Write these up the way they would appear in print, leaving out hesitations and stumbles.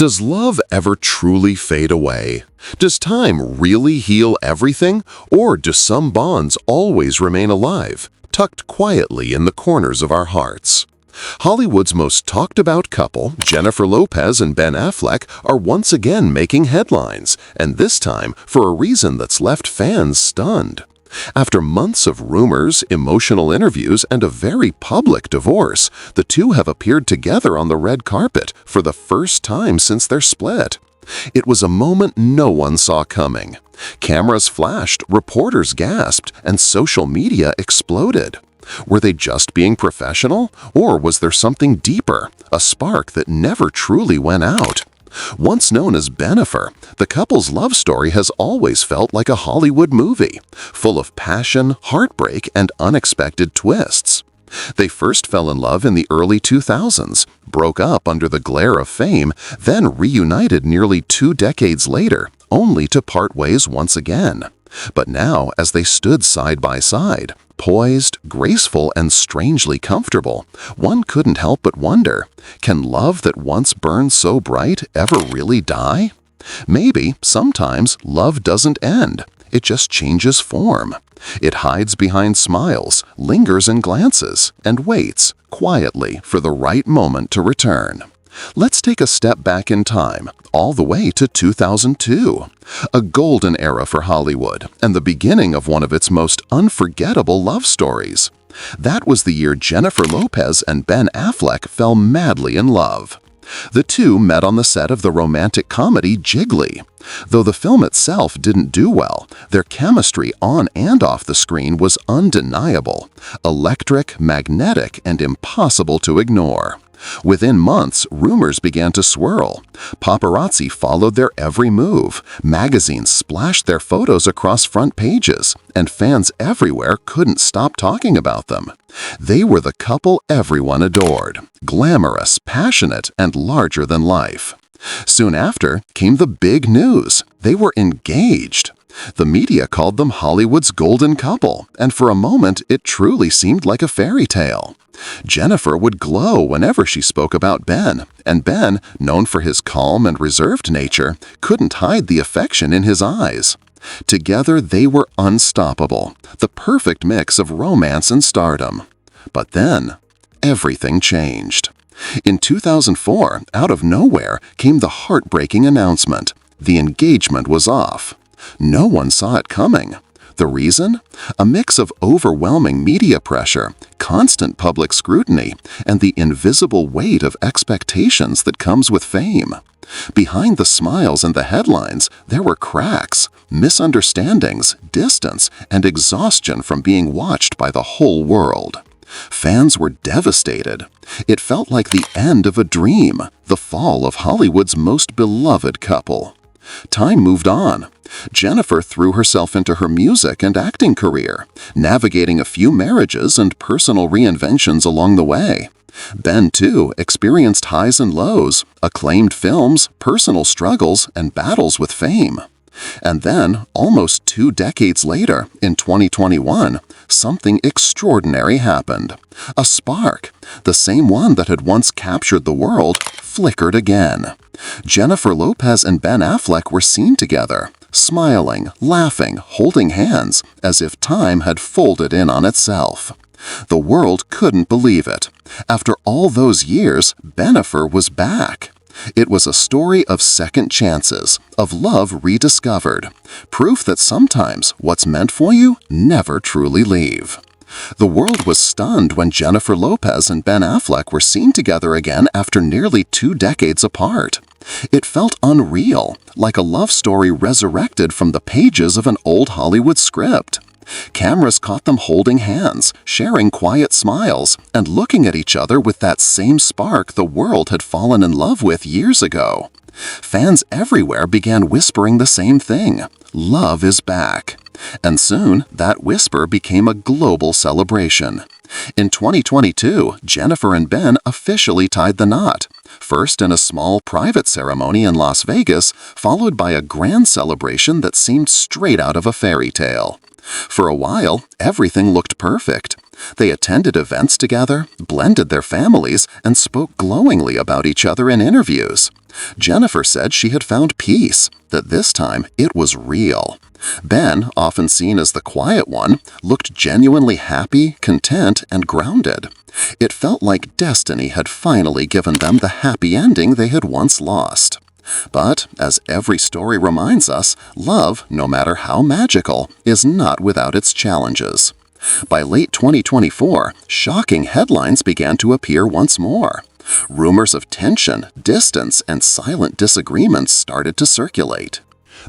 Does love ever truly fade away? Does time really heal everything, or do some bonds always remain alive, tucked quietly in the corners of our hearts? Hollywood's most talked about couple, Jennifer Lopez and Ben Affleck, are once again making headlines, and this time for a reason that's left fans stunned. After months of rumors, emotional interviews, and a very public divorce, the two have appeared together on the red carpet for the first time since their split. It was a moment no one saw coming. Cameras flashed, reporters gasped, and social media exploded. Were they just being professional, or was there something deeper, a spark that never truly went out? Once known as Bennifer, the couple's love story has always felt like a Hollywood movie, full of passion, heartbreak, and unexpected twists. They first fell in love in the early 2000s, broke up under the glare of fame, then reunited nearly 2 decades later, only to part ways once again. But now, as they stood side by side, poised, graceful, and strangely comfortable, one couldn't help but wonder, can love that once burned so bright ever really die? Maybe, sometimes, love doesn't end. It just changes form. It hides behind smiles, lingers in glances, and waits, quietly, for the right moment to return. Let's take a step back in time, all the way to 2002, a golden era for Hollywood and the beginning of one of its most unforgettable love stories. That was the year Jennifer Lopez and Ben Affleck fell madly in love. The two met on the set of the romantic comedy Jiggly. Though the film itself didn't do well, their chemistry on and off the screen was undeniable, electric, magnetic, and impossible to ignore. Within months, rumors began to swirl. Paparazzi followed their every move, magazines splashed their photos across front pages, and fans everywhere couldn't stop talking about them. They were the couple everyone adored, glamorous, passionate, and larger than life. Soon after came the big news. They were engaged. The media called them Hollywood's golden couple, and for a moment it truly seemed like a fairy tale. Jennifer would glow whenever she spoke about Ben, and Ben, known for his calm and reserved nature, couldn't hide the affection in his eyes. Together they were unstoppable, the perfect mix of romance and stardom. But then, everything changed. In 2004, out of nowhere, came the heartbreaking announcement. The engagement was off. No one saw it coming. The reason? A mix of overwhelming media pressure, constant public scrutiny, and the invisible weight of expectations that comes with fame. Behind the smiles and the headlines, there were cracks, misunderstandings, distance, and exhaustion from being watched by the whole world. Fans were devastated. It felt like the end of a dream, the fall of Hollywood's most beloved couple. Time moved on. Jennifer threw herself into her music and acting career, navigating a few marriages and personal reinventions along the way. Ben, too, experienced highs and lows, acclaimed films, personal struggles, and battles with fame. And then, almost 2 decades later, in 2021, something extraordinary happened. A spark, the same one that had once captured the world, flickered again. Jennifer Lopez and Ben Affleck were seen together, smiling, laughing, holding hands, as if time had folded in on itself. The world couldn't believe it. After all those years, Bennifer was back. It was a story of second chances, of love rediscovered, proof that sometimes what's meant for you never truly leave. The world was stunned when Jennifer Lopez and Ben Affleck were seen together again after nearly 2 decades apart. It felt unreal, like a love story resurrected from the pages of an old Hollywood script. Cameras caught them holding hands, sharing quiet smiles, and looking at each other with that same spark the world had fallen in love with years ago. Fans everywhere began whispering the same thing: love is back. And soon, that whisper became a global celebration. In 2022, Jennifer and Ben officially tied the knot, first in a small private ceremony in Las Vegas, followed by a grand celebration that seemed straight out of a fairy tale. For a while, everything looked perfect. They attended events together, blended their families, and spoke glowingly about each other in interviews. Jennifer said she had found peace, that this time it was real. Ben, often seen as the quiet one, looked genuinely happy, content, and grounded. It felt like destiny had finally given them the happy ending they had once lost. But, as every story reminds us, love, no matter how magical, is not without its challenges. By late 2024, shocking headlines began to appear once more. Rumors of tension, distance, and silent disagreements started to circulate.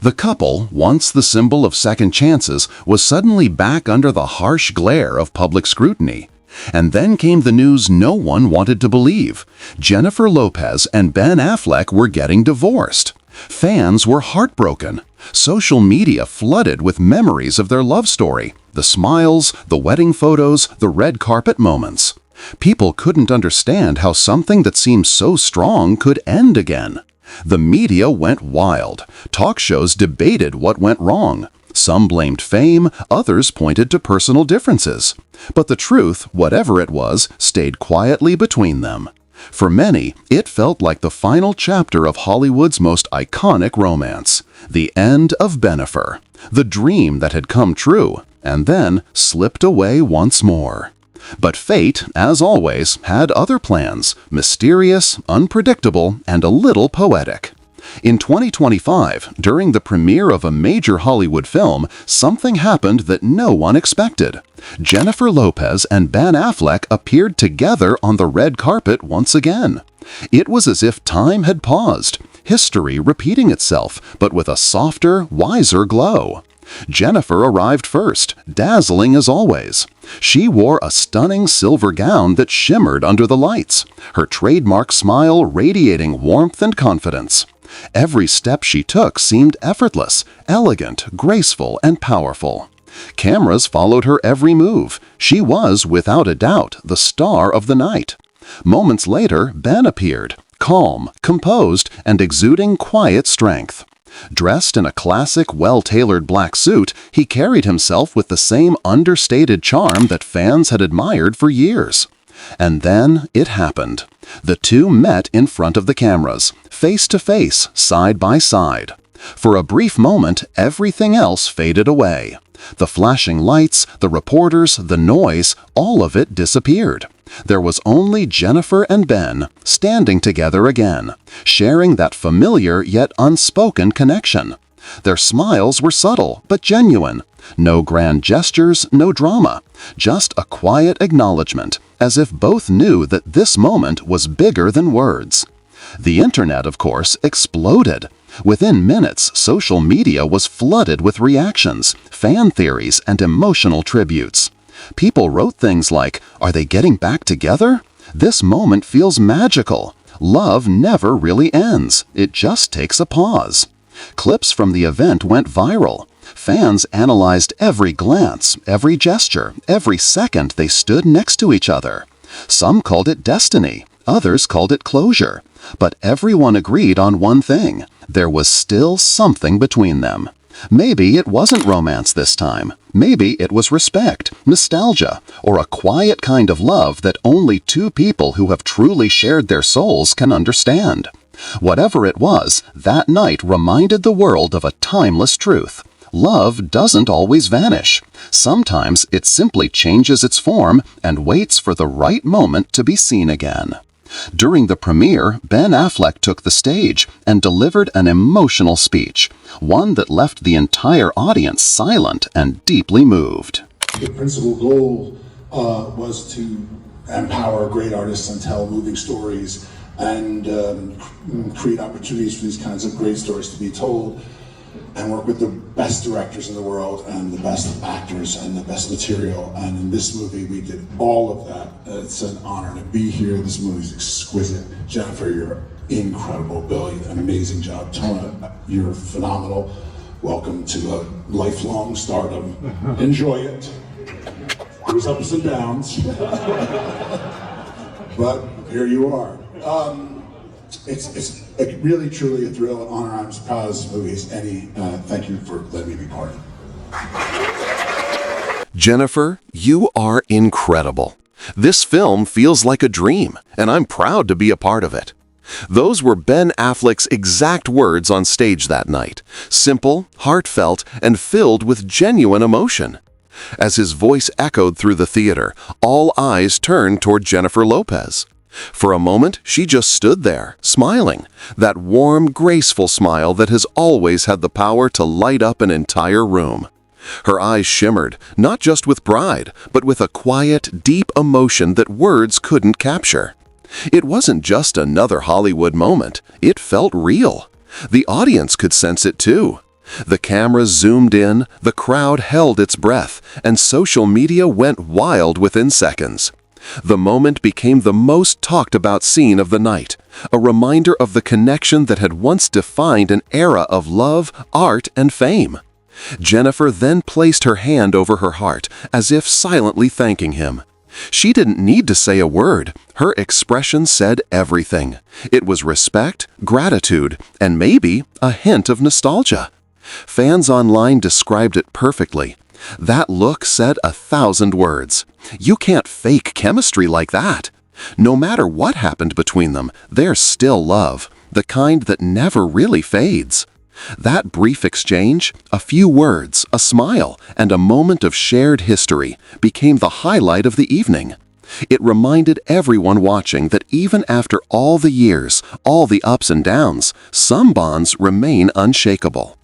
The couple, once the symbol of second chances, was suddenly back under the harsh glare of public scrutiny. And then came the news no one wanted to believe. Jennifer Lopez and Ben Affleck were getting divorced. Fans were heartbroken. Social media flooded with memories of their love story, the smiles, the wedding photos, the red carpet moments. People couldn't understand how something that seemed so strong could end again. The media went wild. Talk shows debated what went wrong. Some blamed fame, others pointed to personal differences. But the truth, whatever it was, stayed quietly between them. For many, it felt like the final chapter of Hollywood's most iconic romance, the end of Bennifer, the dream that had come true, and then slipped away once more. But fate, as always, had other plans, mysterious, unpredictable, and a little poetic. In 2025, during the premiere of a major Hollywood film, something happened that no one expected. Jennifer Lopez and Ben Affleck appeared together on the red carpet once again. It was as if time had paused, history repeating itself, but with a softer, wiser glow. Jennifer arrived first, dazzling as always. She wore a stunning silver gown that shimmered under the lights, her trademark smile radiating warmth and confidence. Every step she took seemed effortless, elegant, graceful, and powerful. Cameras followed her every move. She was, without a doubt, the star of the night. Moments later, Ben appeared, calm, composed, and exuding quiet strength. Dressed in a classic, well-tailored black suit, he carried himself with the same understated charm that fans had admired for years. And then it happened. The two met in front of the cameras, face to face, side by side. For a brief moment, everything else faded away. The flashing lights, the reporters, the noise, all of it disappeared. There was only Jennifer and Ben, standing together again, sharing that familiar yet unspoken connection. Their smiles were subtle but genuine. No grand gestures, no drama. Just a quiet acknowledgement, as if both knew that this moment was bigger than words. The internet, of course, exploded. Within minutes, social media was flooded with reactions, fan theories, and emotional tributes. People wrote things like, "Are they getting back together? This moment feels magical. Love never really ends. It just takes a pause." Clips from the event went viral. Fans analyzed every glance, every gesture, every second they stood next to each other. Some called it destiny, others called it closure. But everyone agreed on one thing: there was still something between them. Maybe it wasn't romance this time. Maybe it was respect, nostalgia, or a quiet kind of love that only two people who have truly shared their souls can understand. Whatever it was, that night reminded the world of a timeless truth. Love doesn't always vanish. Sometimes it simply changes its form and waits for the right moment to be seen again. During the premiere, Ben Affleck took the stage and delivered an emotional speech, one that left the entire audience silent and deeply moved. The principal goal was to empower great artists and tell moving stories and create opportunities for these kinds of great stories to be told, and work with the best directors in the world and the best actors and the best material. And in this movie, we did all of that. It's an honor to be here. This movie is exquisite. Jennifer, you're incredible. Bill, an amazing job. Tona, you're phenomenal. Welcome to a lifelong stardom. Enjoy it. There's ups and downs. But here you are. It's really, truly a thrill, an honor. I'm as proud of this movie as any. Thank you for letting me be part of it. Jennifer, you are incredible. This film feels like a dream, and I'm proud to be a part of it. Those were Ben Affleck's exact words on stage that night, simple, heartfelt, and filled with genuine emotion. As his voice echoed through the theater, all eyes turned toward Jennifer Lopez. For a moment, she just stood there, smiling, that warm, graceful smile that has always had the power to light up an entire room. Her eyes shimmered, not just with pride, but with a quiet, deep emotion that words couldn't capture. It wasn't just another Hollywood moment, it felt real. The audience could sense it too. The camera zoomed in, the crowd held its breath, and social media went wild within seconds. The moment became the most talked about scene of the night, a reminder of the connection that had once defined an era of love, art, and fame. Jennifer then placed her hand over her heart, as if silently thanking him. She didn't need to say a word. Her expression said everything. It was respect, gratitude, and maybe a hint of nostalgia. Fans online described it perfectly. That look said 1,000 words. You can't fake chemistry like that. No matter what happened between them, there's still love, the kind that never really fades. That brief exchange, a few words, a smile, and a moment of shared history became the highlight of the evening. It reminded everyone watching that even after all the years, all the ups and downs, some bonds remain unshakable.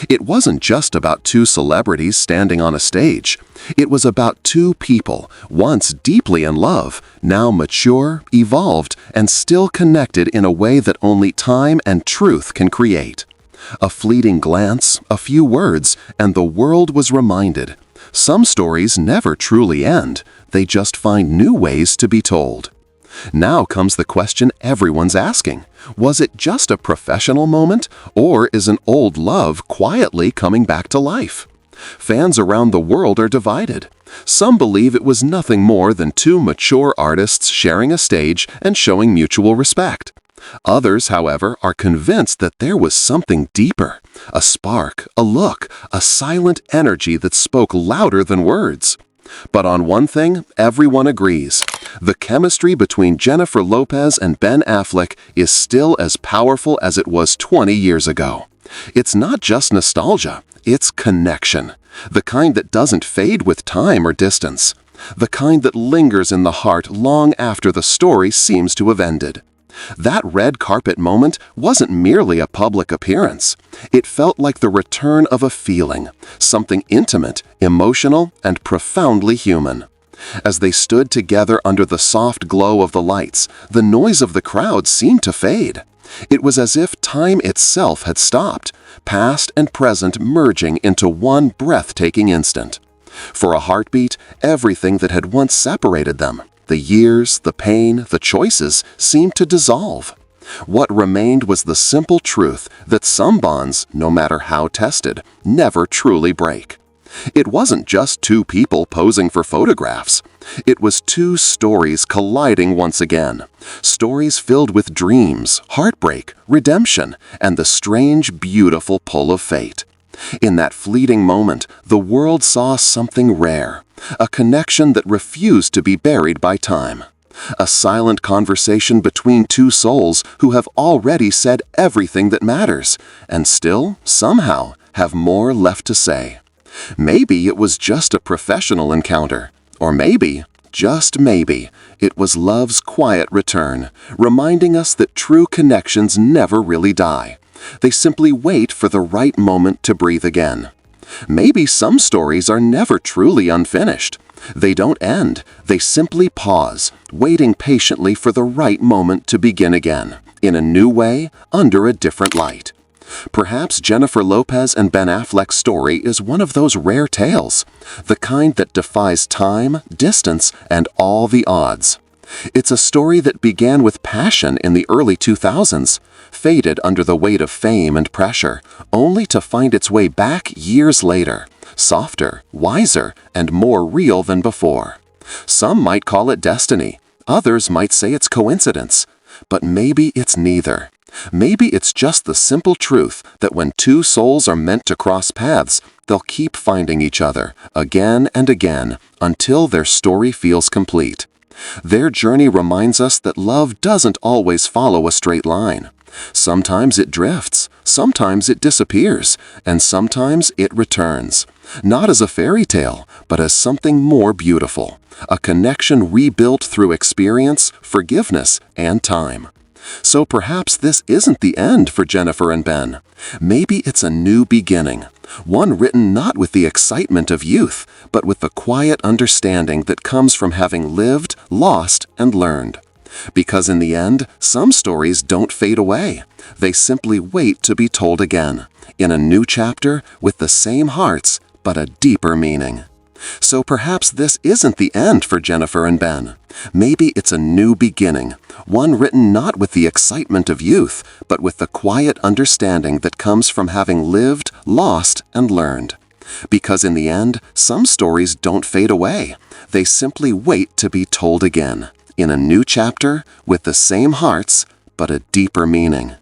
It wasn't just about two celebrities standing on a stage. It was about two people, once deeply in love, now mature, evolved, and still connected in a way that only time and truth can create. A fleeting glance, a few words, and the world was reminded. Some stories never truly end, they just find new ways to be told. Now comes the question everyone's asking. Was it just a professional moment, or is an old love quietly coming back to life? Fans around the world are divided. Some believe it was nothing more than two mature artists sharing a stage and showing mutual respect. Others, however, are convinced that there was something deeper, a spark, a look, a silent energy that spoke louder than words. But on one thing, everyone agrees. The chemistry between Jennifer Lopez and Ben Affleck is still as powerful as it was 20 years ago. It's not just nostalgia, it's connection. The kind that doesn't fade with time or distance. The kind that lingers in the heart long after the story seems to have ended. That red carpet moment wasn't merely a public appearance. It felt like the return of a feeling, something intimate, emotional, and profoundly human. As they stood together under the soft glow of the lights, the noise of the crowd seemed to fade. It was as if time itself had stopped, past and present merging into one breathtaking instant. For a heartbeat, everything that had once separated them, the years, the pain, the choices, seemed to dissolve. What remained was the simple truth that some bonds, no matter how tested, never truly break. It wasn't just two people posing for photographs. It was two stories colliding once again. Stories filled with dreams, heartbreak, redemption, and the strange, beautiful pull of fate. In that fleeting moment, the world saw something rare, a connection that refused to be buried by time. A silent conversation between two souls who have already said everything that matters, and still, somehow, have more left to say. Maybe it was just a professional encounter, or maybe, just maybe, it was love's quiet return, reminding us that true connections never really die. They simply wait for the right moment to breathe again. Maybe some stories are never truly unfinished. They don't end, they simply pause, waiting patiently for the right moment to begin again, in a new way, under a different light. Perhaps Jennifer Lopez and Ben Affleck's story is one of those rare tales, the kind that defies time, distance, and all the odds. It's a story that began with passion in the early 2000s, faded under the weight of fame and pressure, only to find its way back years later, softer, wiser, and more real than before. Some might call it destiny, others might say it's coincidence, but maybe it's neither. Maybe it's just the simple truth that when two souls are meant to cross paths, they'll keep finding each other again and again until their story feels complete. Their journey reminds us that love doesn't always follow a straight line. Sometimes it drifts, sometimes it disappears, and sometimes it returns. Not as a fairy tale, but as something more beautiful. A connection rebuilt through experience, forgiveness, and time. So perhaps this isn't the end for Jennifer and Ben. Maybe it's a new beginning, one written not with the excitement of youth, but with the quiet understanding that comes from having lived, lost, and learned. Because in the end, some stories don't fade away. They simply wait to be told again, in a new chapter with the same hearts, but a deeper meaning. So perhaps this isn't the end for Jennifer and Ben. Maybe it's a new beginning, one written not with the excitement of youth, but with the quiet understanding that comes from having lived, lost, and learned. Because in the end, some stories don't fade away. They simply wait to be told again, in a new chapter with the same hearts, but a deeper meaning.